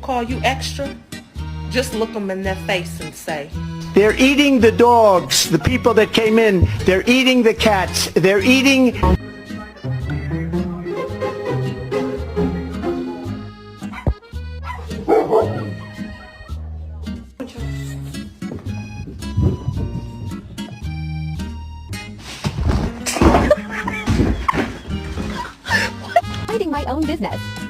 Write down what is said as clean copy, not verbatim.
Call you extra? Just look them in their face and say, they're eating the dogs, the people that came in. They're eating the cats. They're eating... Minding my own business.